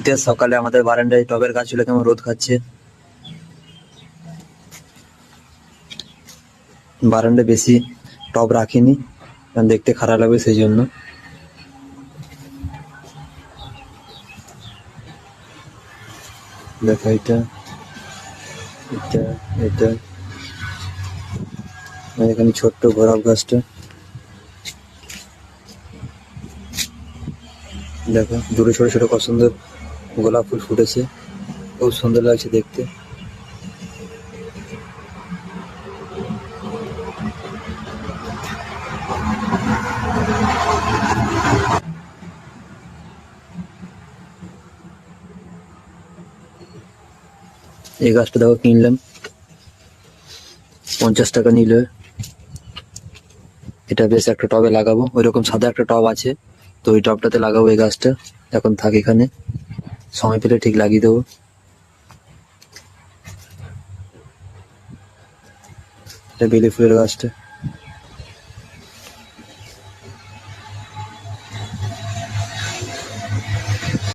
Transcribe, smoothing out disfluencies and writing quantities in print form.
শীতের সকালে আমাদের বারান্দায় টবের গাছগুলো কেমন রোদ খাচ্ছে। বারান্দায় বেশি টব রাখিনি, কারণ দেখতে খারাপ লাগবে সেই জন্য। দেখো এটা এটা এটা এখানে ছোট্ট গোলাপ গাছটা দেখো, দূরে ছোট ছোট কত সুন্দর গোলাপ ফুল ফুটেছে, খুব সুন্দর লাগছে দেখতে। এই গাছটা দেখো কিনলাম, 50 টাকা নিল। এটা বেশ একটা টবে লাগাবো, ওইরকম সাদা একটা টব আছে, তো ওই টবটাতে লাগাবো এই গাছটা। এখন থাক এখানে, সময় পেলে ঠিক লাগিয়ে দেবো। এটা বেলি ফুলের গাছটা।